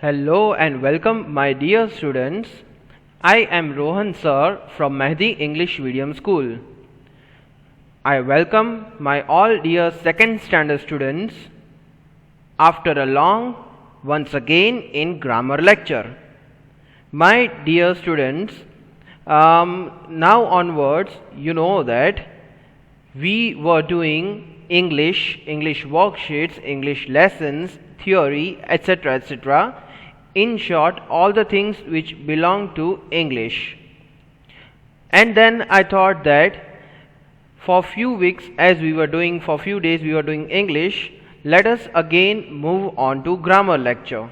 Hello and welcome my dear students. I am Rohan sir from Mehdi English Medium School. I welcome my all dear second standard students after a long once again in grammar lecture. My dear students, now onwards you know that we were doing English worksheets, English lessons, theory, etc. In short, all the things which belong to English. And then I thought that for few weeks, as we were doing for few days, we were doing English. Let us again move on to grammar lecture.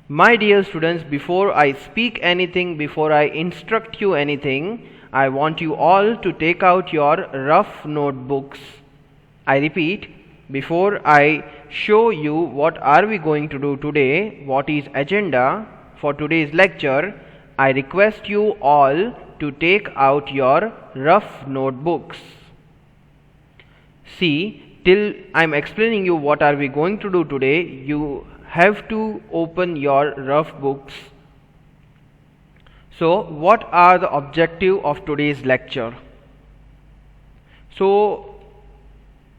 My dear students, before I speak anything, before I instruct you anything, I want you all to take out your rough notebooks. I repeat, before I show you what are we going to do today, what is agenda for today's lecture, I request you all to take out your rough notebooks. See, till I am explaining you what are we going to do today, you have to open your rough books. So, what are the objective of today's lecture? So,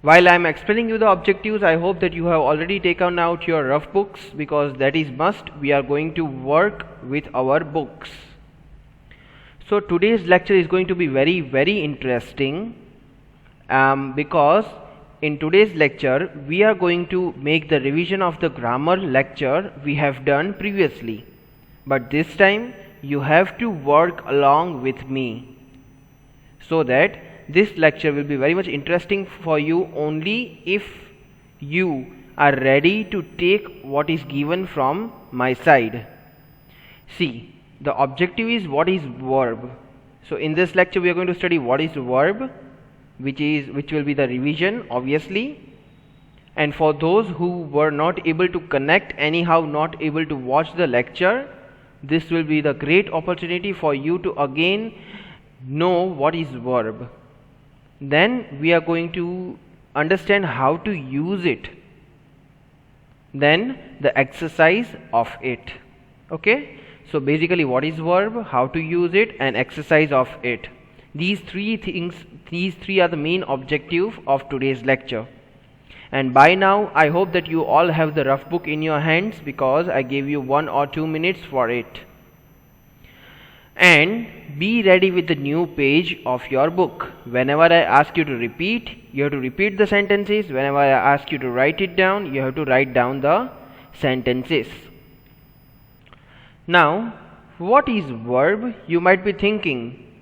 while I am explaining you the objectives, I hope that you have already taken out your rough books, because that is must. We are going to work with our books. So today's lecture is going to be very interesting because in today's lecture we are going to make the revision of the grammar lecture we have done previously. But this time you have to work along with me, so that this lecture will be very much interesting for you only if you are ready to take what is given from my side. See, the objective is what is verb. So in this lecture we are going to study what is verb, which will be the revision obviously. And for those who were not able to connect, anyhow not able to watch the lecture, this will be the great opportunity for you to again know what is verb. Then we are going to understand how to use it, then the exercise of it. Okay, so basically what is verb, how to use it, and exercise of it. These three are the main objective of today's lecture. And by now I hope that you all have the rough book in your hands, because I gave you 1 or 2 minutes for it. And be ready with the new page of your book. Whenever I ask you to repeat, you have to repeat the sentences. Whenever I ask you to write it down, you have to write down the sentences. Now, what is verb? You might be thinking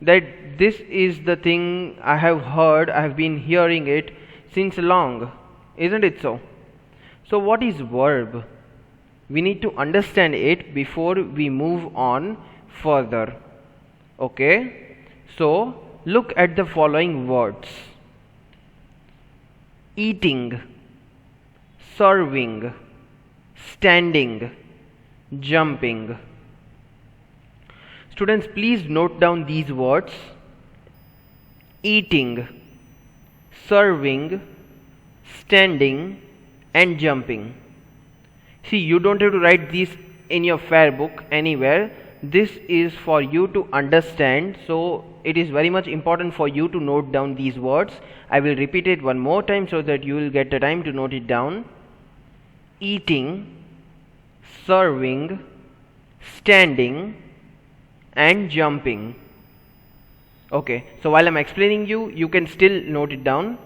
that this is the thing I have heard, I have been hearing it since long. Isn't it so? So what is verb? We need to understand it before we move on further. Okay, so look at the following words: eating, serving, standing, jumping. Students, please note down these words: eating, serving, standing, and jumping. See, you don't have to write these in your fair book anywhere. This is for you to understand, so it is very much important for you to note down these words. I will repeat it one more time so that you will get the time to note it down: eating, serving, standing, and jumping. Okay, so while I am explaining you can still note it down.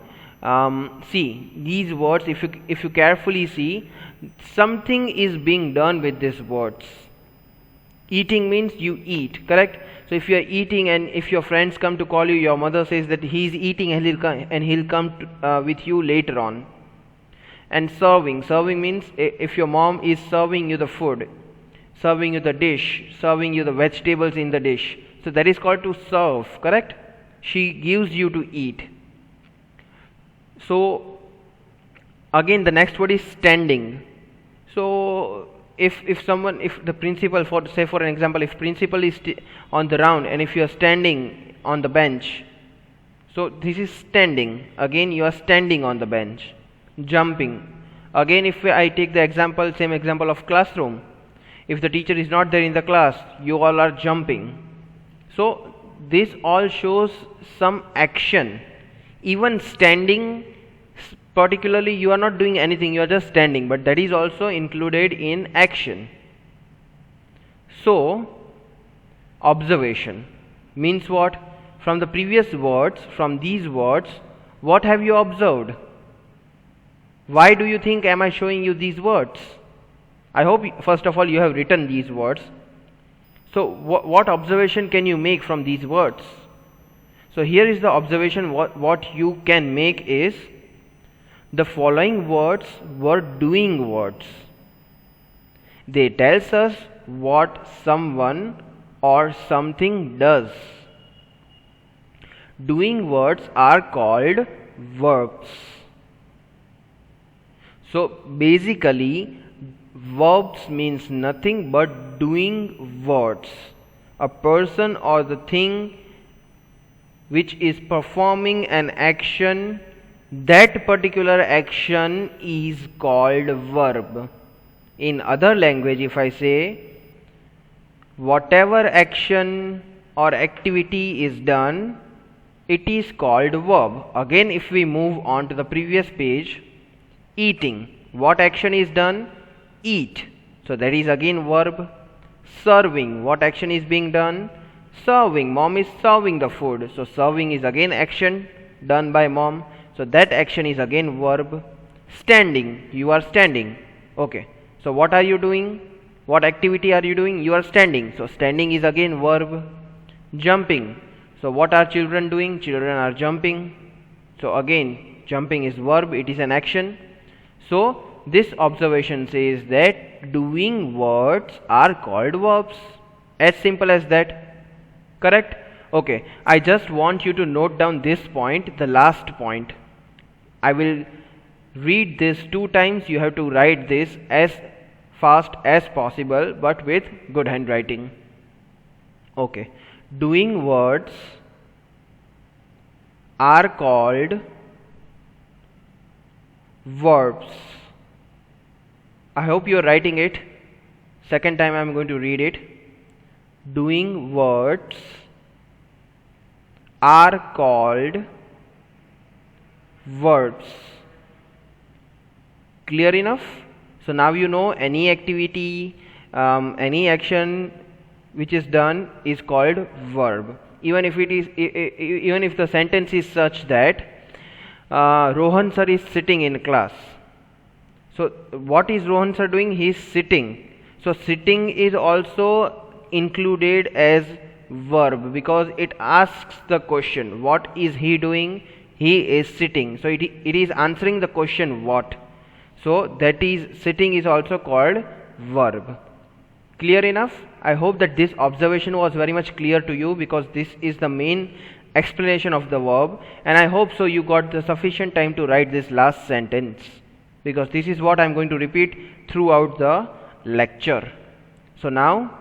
See, these words, if you carefully see, something is being done with these words. Eating means you eat, correct? So if you are eating and if your friends come to call you, your mother says that he is eating and he'll come with you later on. And serving means if your mom is serving you the food, serving you the dish, serving you the vegetables in the dish, so that is called to serve, correct? She gives you to eat. So again the next word is standing. So if the principal, for an example, if principal is on the round and if you are standing on the bench, so this is standing. Again you are standing on the bench. Jumping, Again, if I take the example, same example of classroom, if the teacher is not there in the class, you all are jumping. So this all shows some action. Even standing, particularly you are not doing anything, you are just standing, but that is also included in action. So observation means what? From the previous words, from these words, what have you observed? Why do you think am I showing you these words? I hope first of all you have written these words. So what observation can you make from these words? So here is the observation. What you can make is, the following words were doing words. They tells us what someone or something does. Doing words are called verbs. So basically verbs means nothing but doing words. A person or the thing which is performing an action, that particular action is called verb. In other language, if I say whatever action or activity is done, it is called verb. Again, if we move on to the previous page, eating, what action is done? Eat. So that is again verb. Serving, what action is being done? Serving, mom is serving the food. So serving is again action done by mom. So that action is again verb. Standing, you are standing. Okay. So what are you doing? What activity are you doing? You are standing. So standing is again verb. Jumping. So what are children doing? Children are jumping. So again, jumping is verb, it is an action. So this observation says that doing words are called verbs. As simple as that. Correct? Okay. I just want you to note down this point, the last point. I will read this 2 times. You have to write this as fast as possible, but with good handwriting. Okay. Doing words are called verbs. I hope you are writing it. Second time I am going to read it. Doing words are called verbs. Clear enough? So now you know any activity, any action which is done is called verb. Even if it is, even if the sentence is such that Rohan sir is sitting in class. So what is Rohan sir doing? He is sitting. So sitting is also included as verb because it asks the question, what is he doing? He is sitting. So it is answering the question what. So that is, sitting is also called verb. Clear enough? I hope that this observation was very much clear to you, because this is the main explanation of the verb, and I hope so you got the sufficient time to write this last sentence, because this is what I am going to repeat throughout the lecture. So now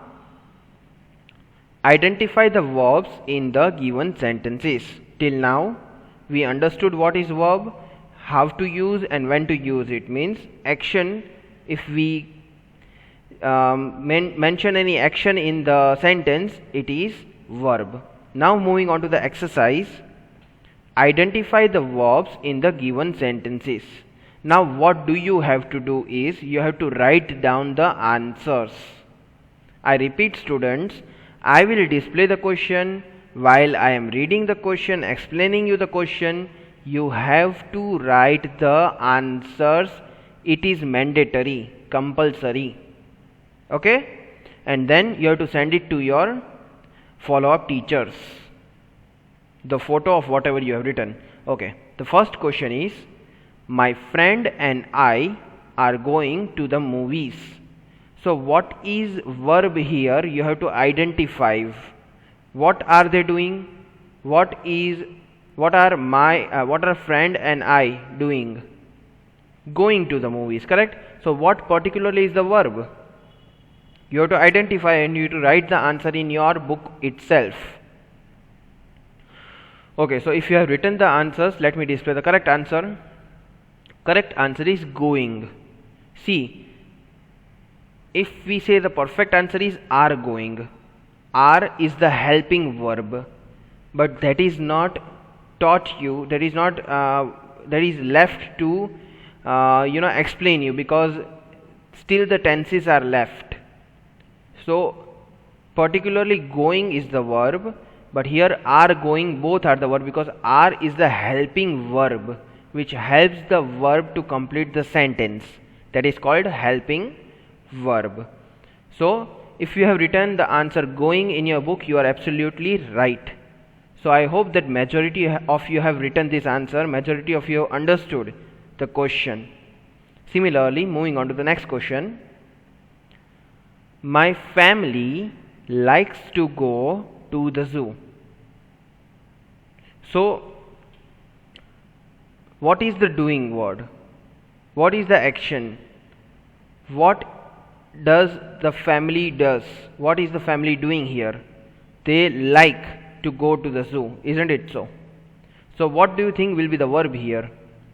identify the verbs in the given sentences. Till now we understood what is verb, how to use and when to use it. Means action, if we mention any action in the sentence, it is verb. Now moving on to the exercise. Identify the verbs in the given sentences. Now what do you have to do is, you have to write down the answers. I repeat students, I will display the question. While I am reading the question, explaining you the question, you have to write the answers. It is mandatory, compulsory. Okay? And then you have to send it to your follow-up teachers, the photo of whatever you have written. Okay. The first question is, my friend and I are going to the movies. So what is verb here? You have to identify. What are they doing? What are friend and I doing? Going to the movies, correct? So what particularly is the verb? You have to identify and you have to write the answer in your book itself. Okay, so if you have written the answers, let me display the correct answer. Correct answer is going. See, if we say the perfect answer is are going, are is the helping verb, but that is not taught you, that is not that is left to explain you, because still the tenses are left. So particularly going is the verb, but here are going both are the verb, because are is the helping verb which helps the verb to complete the sentence. That is called helping verb. So if you have written the answer going in your book, you are absolutely right. So I hope that majority of you have written this answer, majority of you have understood the question. Similarly, moving on to the next question. My family likes to go to the zoo. So what is the doing word? What is the action? What does the family does? What is the family doing here? They like to go to the zoo, isn't it so? So what do you think will be the verb here?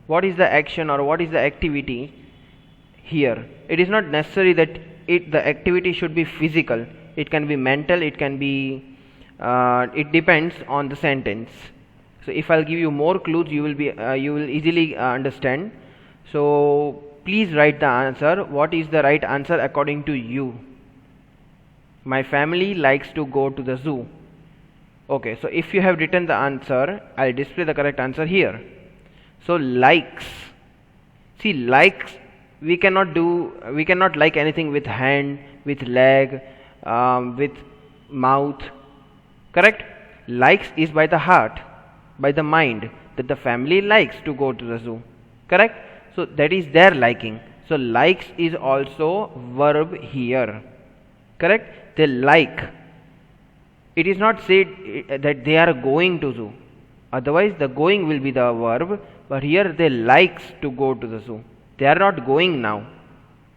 What is the action or what is the activity here? It is not necessary that the activity should be physical. It can be mental, it can be it depends on the sentence. So if I'll give you more clues, you will easily understand. So please write the answer. What is the right answer according to you? My family likes to go to the zoo. Okay, so if you have written the answer, I'll display the correct answer here. So likes. See, likes we cannot like anything with hand, with leg, with mouth. Correct? Likes is by the heart, by the mind, that the family likes to go to the zoo. Correct? So that is their liking. So likes is also verb here. Correct? They like. It is not said that they are going to zoo. Otherwise the going will be the verb, but here they likes to go to the zoo. They are not going now.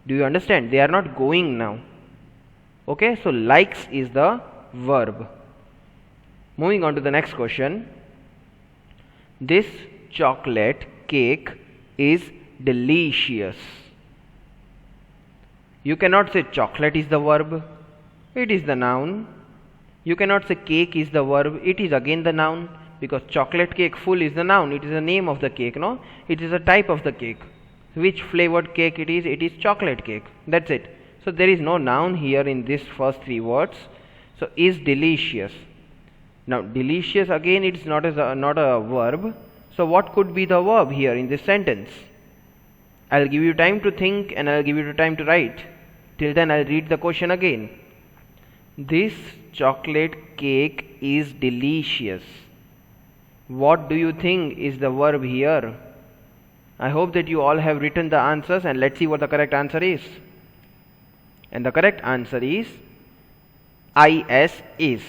Do you understand? They are not going now. Okay, so likes is the verb. Moving on to the next question. This chocolate cake is delicious. You cannot say chocolate is the verb. It is the noun. You cannot say cake is the verb. It is again the noun, because chocolate cake full is the noun. It is the name of the cake, no? It is a type of the cake. Which flavored cake it is? It is chocolate cake. That's it. So there is no noun here in these first three words. So is delicious. Now delicious again, it is not a verb. So what could be the verb here in this sentence? I'll give you time to think and I'll give you time to write. Till then I'll read the question again. This chocolate cake is delicious. What do you think is the verb here? I hope that you all have written the answers, and let's see what the correct answer is. And the correct answer is is.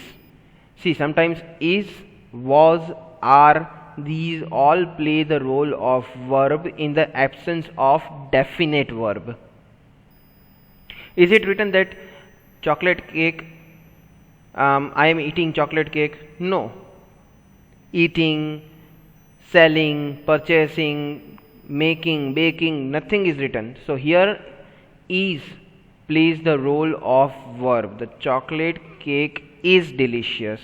See, sometimes is, was, are, these all play the role of verb in the absence of definite verb. Is it written that chocolate cake, I am eating chocolate cake? No. Eating, selling, purchasing, making, baking, nothing is written. So here is plays the role of verb. The chocolate cake is delicious.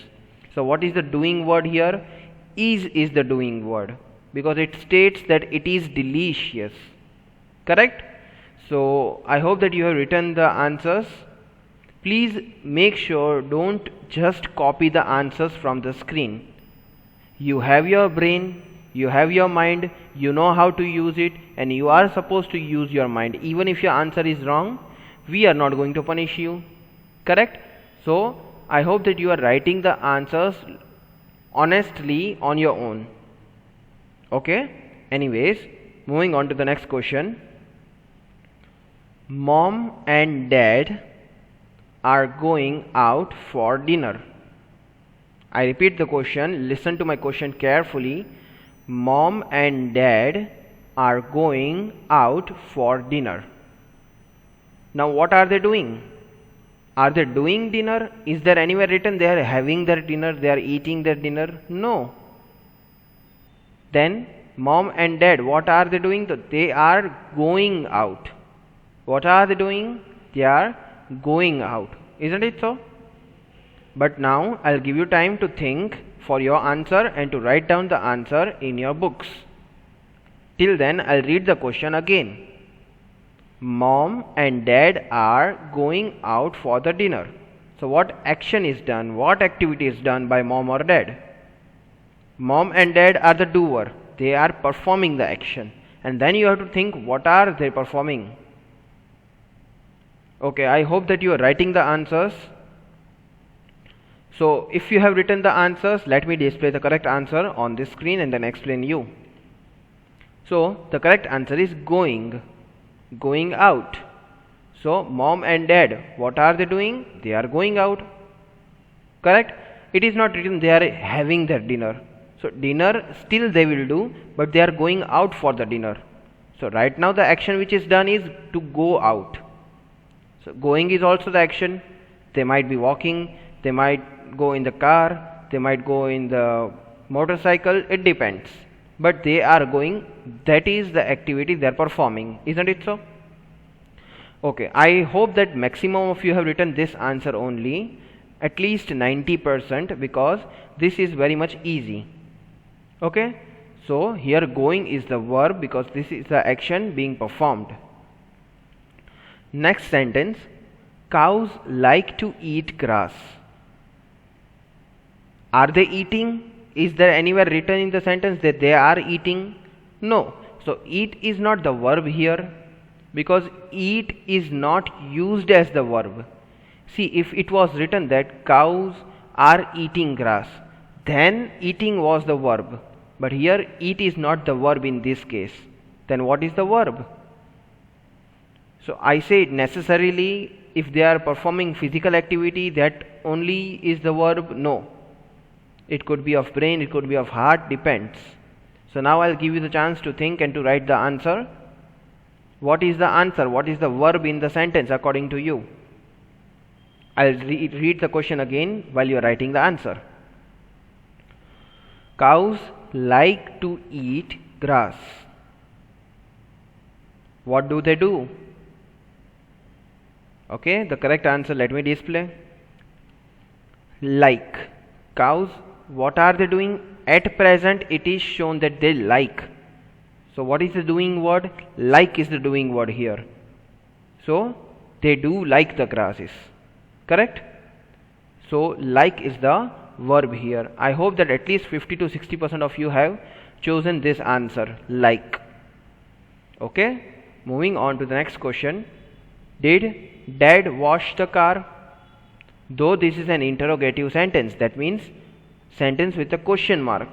So what is the doing word here? Is the doing word, because it states that it is delicious. Correct? So I hope that you have written the answers. Please make sure don't just copy the answers from the screen. You have your brain, you have your mind, you know how to use it, and you are supposed to use your mind. Even if your answer is wrong, we are not going to punish you. Correct? So I hope that you are writing the answers honestly on your own. Okay? Anyways, moving on to the next question. Mom and dad are going out for dinner. I repeat the question. Listen to my question carefully. Mom and dad are going out for dinner. Now what are they doing? Are they doing dinner? Is there anywhere written they are having their dinner, they are eating their dinner? No. Then mom and dad, what are they doing? They are going out. What are they doing? They are going out. Isn't it so? But now I'll give you time to think for your answer and to write down the answer in your books. Till then, I'll read the question again. Mom and dad are going out for the dinner. So what action is done? What activity is done by mom or dad? Mom and dad are the doer. They are performing the action. And then you have to think, what are they performing? Okay, I hope that you are writing the answers. So if you have written the answers, let me display the correct answer on this screen and then explain you. So the correct answer is going out. So mom and dad, what are they doing? They are going out. Correct? It is not written they are having their dinner. So dinner still they will do, but they are going out for the dinner. So right now the action which is done is to go out. So going is also the action. They might be walking, they might go in the car, they might go in the motorcycle, it depends. But they are going, that is the activity they are performing. Isn't it so? Okay, I hope that maximum of you have written this answer only, at least 90%, because this is very much easy. Okay, so here going is the verb because this is the action being performed. Next sentence, cows like to eat grass. Are they eating? Is there anywhere written in the sentence that they are eating? No. So eat is not the verb here because eat is not used as the verb. See, if it was written that cows are eating grass, then eating was the verb. But here eat is not the verb in this case. Then what is the verb? So I say necessarily if they are performing physical activity, that only is the verb? No. It could be of brain, it could be of heart, depends. So now I'll give you the chance to think and to write the answer. What is the answer? What is the verb in the sentence according to you? I'll read the question again while you are writing the answer. Cows like to eat grass. What do they do? Okay, the correct answer let me display. Like. Cows, what are they doing? At present it is shown that they like. So what is the doing word? Like is the doing word here. So they do like the grasses. Correct? So like is the verb here. I hope that at least 50 to 60% of you have chosen this answer, like. Okay, moving on to the next question. Did dad wash the car? Though this is an interrogative sentence, that means sentence with a question mark.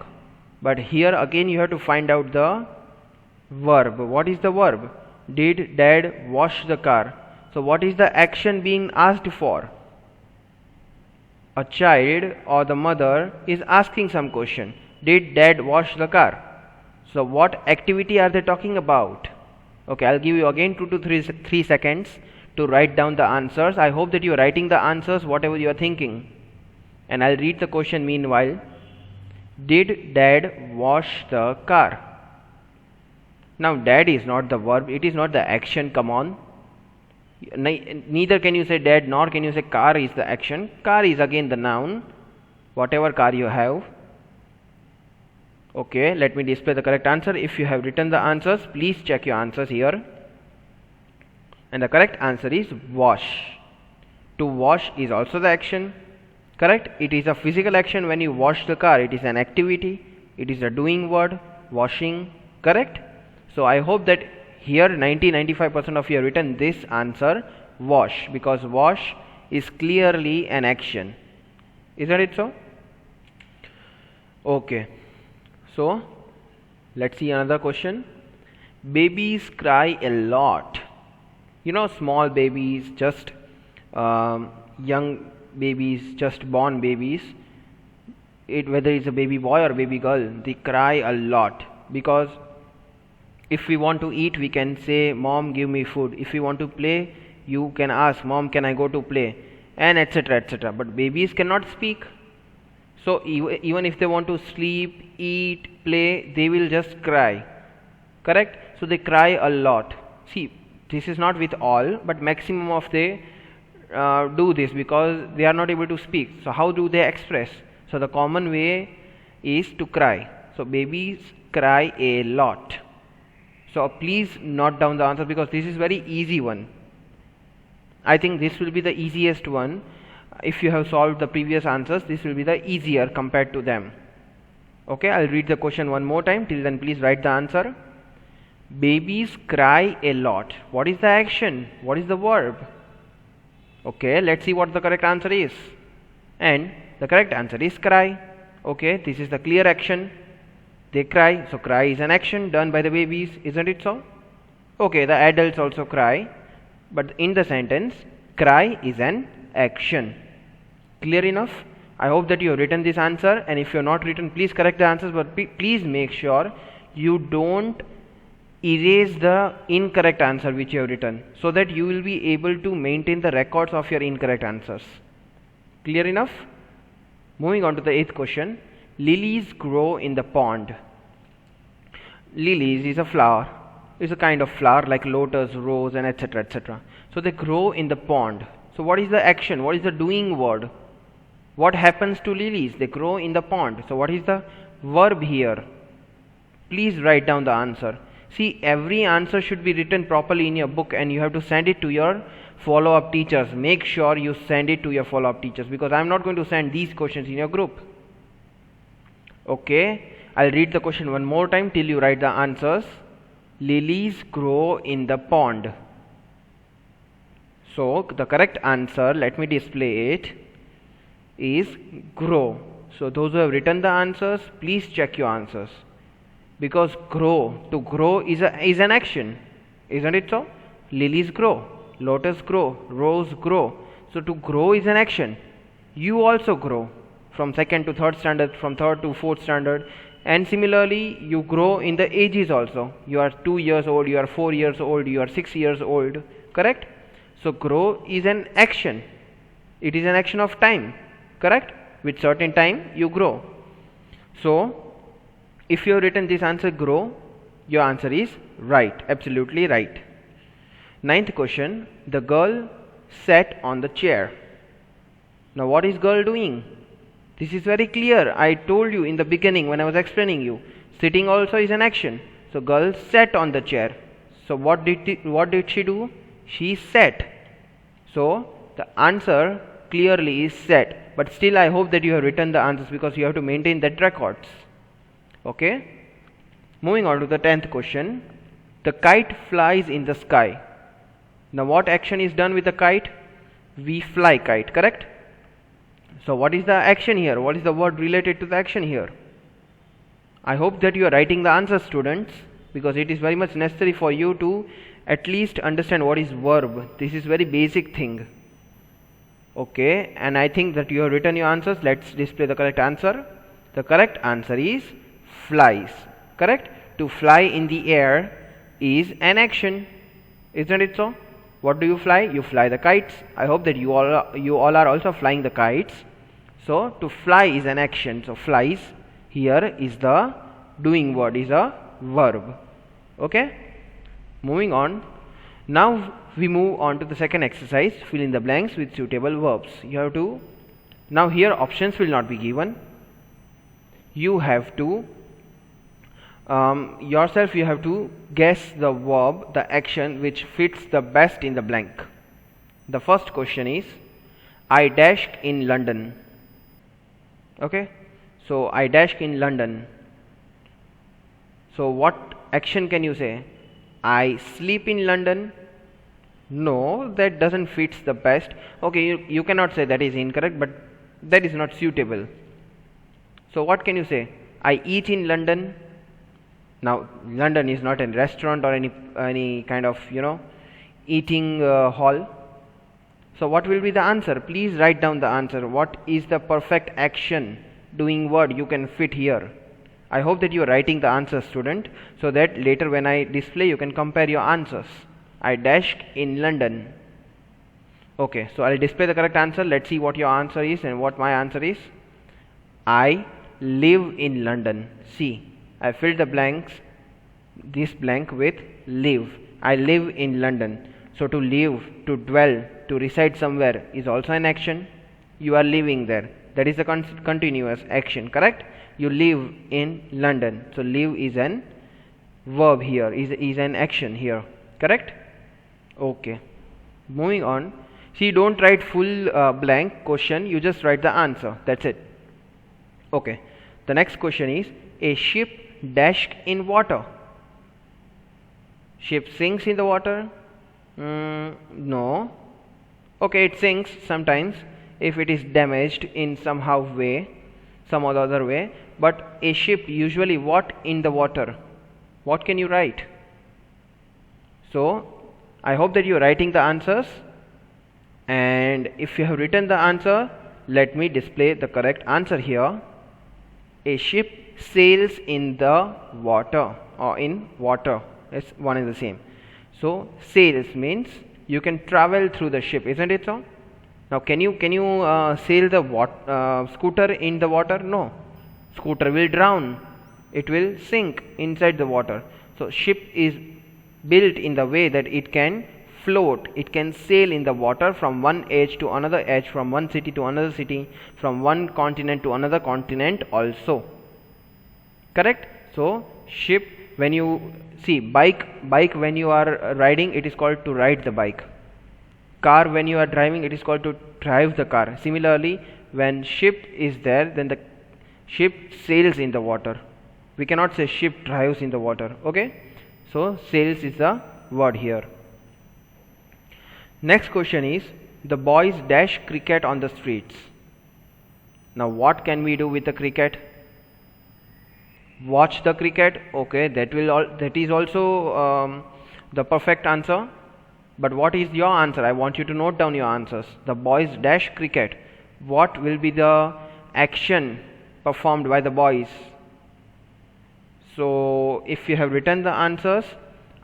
But here again you have to find out the verb. What is the verb? Did dad wash the car? So what is the action being asked for? A child or the mother is asking some question. Did dad wash the car? So what activity are they talking about? Okay, I'll give you again 2 to 3 seconds to write down the answers. I hope that you are writing the answers whatever you are thinking. And I'll read the question meanwhile. Did dad wash the car? Now dad is not the verb, it is not the action, come on. Neither can you say dad nor can you say car is the action. Car is again the noun, whatever car you have. Okay, let me display the correct answer. If you have written the answers, please check your answers here. And the correct answer is wash. To wash is also the action. Correct? It is a physical action when you wash the car. It is an activity. It is a doing word, washing. Correct? So I hope that here 90-95% of you have written this answer, wash, because wash is clearly an action. Isn't it so? Okay. So let's see another question. Babies cry a lot. You know, small babies, just young babies, just born babies, whether it's a baby boy or baby girl, they cry a lot. Because if we want to eat, we can say, Mom, give me food. If we want to play, you can ask, Mom, can I go to play? And etc. etc. But babies cannot speak. So even if they want to sleep, eat, play, they will just cry. Correct? So they cry a lot. See, This is not with all, but maximum of they do this because they are not able to speak. So how do they express? So the common way is to cry. So babies cry a lot. So please note down the answer because this is very easy one. I think this will be the easiest one. If you have solved the previous answers, this will be the easier compared to them. Okay, I'll read the question one more time. Till then, please write the answer. Babies cry a lot. What is the action? What is the verb? Okay, let's see what the correct answer is. And the correct answer is cry. Okay, this is the clear action. They cry. So cry is an action done by the babies, isn't it so? Okay, the adults also cry. But in the sentence, cry is an action. Clear enough? I hope that you have written this answer, and if you have not written, please correct the answers, but please make sure you don't erase the incorrect answer which you have written, so that you will be able to maintain the records of your incorrect answers. Clear enough? Moving on to the 8th question. Lilies grow in the pond. Lilies is a flower. It's a kind of flower like lotus, rose, and etc. etc. So they grow in the pond. So what is the action? What is the doing word? What happens to lilies? They grow in the pond. So what is the verb here? Please write down the answer. See, every answer should be written properly in your book, and you have to send it to your follow-up teachers. Make sure you send it to your follow-up teachers, because I am not going to send these questions in your group. Okay, I'll read the question one more time till you write the answers. Lilies grow in the pond. So the correct answer, let me display it, is grow. So those who have written the answers, please check your answers, because grow, to grow is an action, isn't it so? Lilies grow, lotus grow, rose grow. So to grow is an action. You also grow from 2nd to 3rd standard, from 3rd to 4th standard, and similarly you grow in the ages also. You are 2 years old, you are 4 years old, you are 6 years old, correct? So grow is an action. It is an action of time, correct? With certain time you grow. So if you have written this answer grow, your answer is right, absolutely right. 9th question. The girl sat on the chair. Now what is girl doing? This is very clear. I told you in the beginning when I was explaining you. Sitting also is an action. So girl sat on the chair. So what did she do? She sat. So the answer clearly is sat. But still I hope that you have written the answers, because you have to maintain that records. Okay. Moving on to the 10th question. The kite flies in the sky. Now what action is done with the kite? We fly kite, correct? So what is the action here? What is the word related to the action here? I hope that you are writing the answer, students, because it is very much necessary for you to at least understand what is verb. This is very basic thing. Okay, and I think that you have written your answers. Let's display the correct answer. The correct answer is flies, correct? To fly in the air is an action, isn't it so? What do you fly? You fly the kites. I hope that you all are also flying the kites. So to fly is an action. So flies here is the doing word, is a verb. Okay. Moving on. Now we move on to the second exercise. Fill in the blanks with suitable verbs. You have to. Now here options will not be given. You have to yourself. You have to guess the verb, the action which fits the best in the blank. The first question is, I dashed in London. Okay, so I dashed in London. So what action can you say? I sleep in London. No, that doesn't fit the best. Okay, you cannot say that is incorrect, but that is not suitable. So what can you say? I eat in London. Now London is not a restaurant or any kind of eating hall. So what will be the answer? Please write down the answer. What is the perfect action, doing word you can fit here? I hope that you are writing the answer, student, so that later when I display you can compare your answers. I dashed in London. Okay, so I'll display the correct answer. Let's see what your answer is and what my answer is. I live in London. See, I filled the blanks, this blank with live. I live in London. So to live, to dwell, to reside somewhere is also an action. You are living there. That is a continuous action, correct? You live in London. So live is an verb here, is an action here, correct? Okay. Moving on. See, don't write full blank question. You just write the answer. That's it. Okay. The next question is, a ship dashed in water. Ship sinks in the water? No. Okay, it sinks sometimes if it is damaged in some other way. But a ship usually what in the water? What can you write? So I hope that you are writing the answers, and if you have written the answer, let me display the correct answer here. A ship sails in the water, or in water. It's one and the same. So sails means you can travel through the ship, isn't it so? Now can you sail the scooter in the water? No. Scooter will drown. It will sink inside the water. So ship is built in the way that it can float, it can sail in the water from one edge to another edge, from one city to another city, from one continent to another continent also, correct? So ship, when you see bike when you are riding, it is called to ride the bike. Car, when you are driving, it is called to drive the car. Similarly, when ship is there, then the ship sails in the water. We cannot say ship drives in the water, okay? So sails is the word here. Next question is, the boys dash cricket on the streets. Now what can we do with the cricket? Watch the cricket. Okay, that is also the perfect answer. But what is your answer? I want you to note down your answers. The boys dash cricket. What will be the action performed by the boys? So if you have written the answers,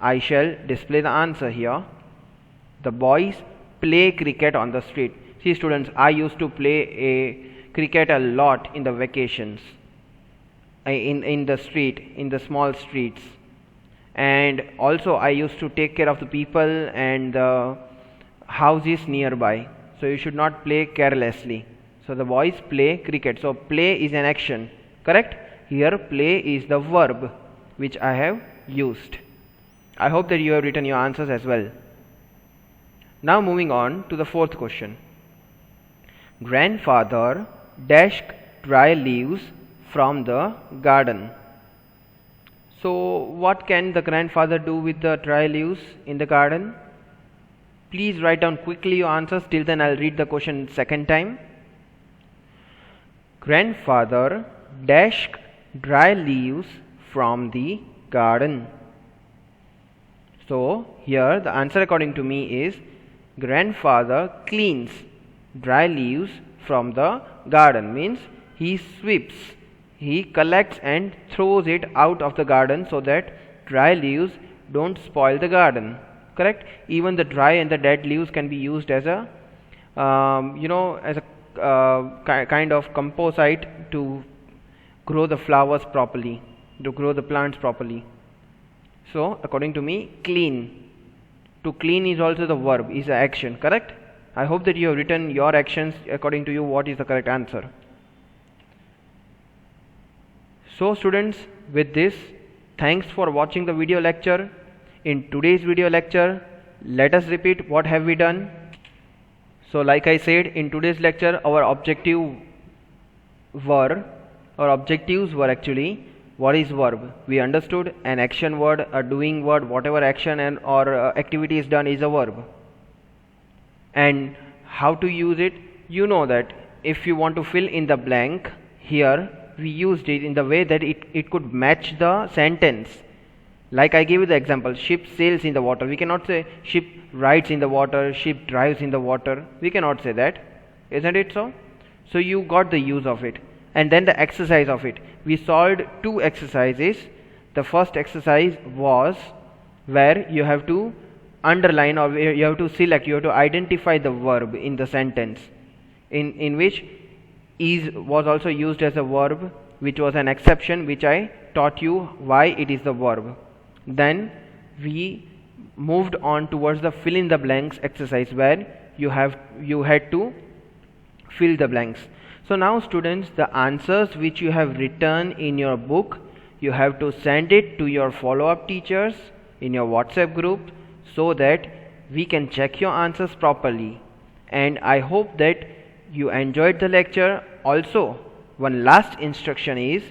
I shall display the answer here. The boys play cricket on the street. See students, I used to play a cricket a lot in the vacations, in the street, in the small streets, and also I used to take care of the people and the houses nearby. So you should not play carelessly. So the boys play cricket. So play is an action, correct? Here play is the verb which I have used. I hope that you have written your answers as well. Now moving on to the fourth question. Grandfather dashed dry leaves from the garden. So what can the grandfather do with the dry leaves in the garden? Please write down quickly your answers. Till then I'll read the question second time. Grandfather dashed dry leaves from the garden. So here the answer according to me is, grandfather cleans dry leaves from the garden. Means he sweeps, he collects and throws it out of the garden so that dry leaves don't spoil the garden, correct? Even the dry and the dead leaves can be used as a kind of composite to grow the flowers properly, to grow the plants properly. So according to me, clean. To clean is also the verb, is the action, correct? I hope that you have written your actions according to you what is the correct answer. So students, with this, thanks for watching the video lecture. In today's video lecture, let us repeat what have we done. So like I said, in today's lecture our objectives were actually, what is verb? We understood an action word, a doing word, whatever action and or activity is done is a verb. And how to use it? You know that if you want to fill in the blank, here we used it in the way that it could match the sentence. Like I gave you the example, ship sails in the water. We cannot say ship rides in the water, ship drives in the water. We cannot say that. Isn't it so? So you got the use of it. And then the exercise of it. We solved two exercises. The first exercise was where you have to underline, or you have to select, you have to identify the verb in the sentence, in which is was also used as a verb, which was an exception, which I taught you why it is the verb. Then we moved on towards the fill in the blanks exercise, where you had to fill the blanks. So now students, the answers which you have written in your book, you have to send it to your follow-up teachers in your WhatsApp group, so that we can check your answers properly. And I hope that you enjoyed the lecture. Also, one last instruction is,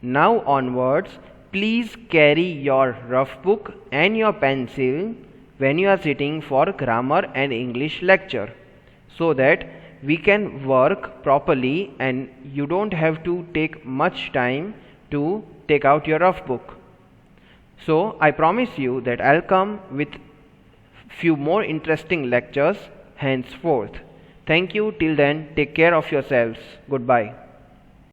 now onwards, please carry your rough book and your pencil when you are sitting for grammar and English lecture, so that we can work properly and you don't have to take much time to take out your rough book. So I promise you that I'll come with few more interesting lectures henceforth. Thank you. Till then, take care of yourselves. Goodbye.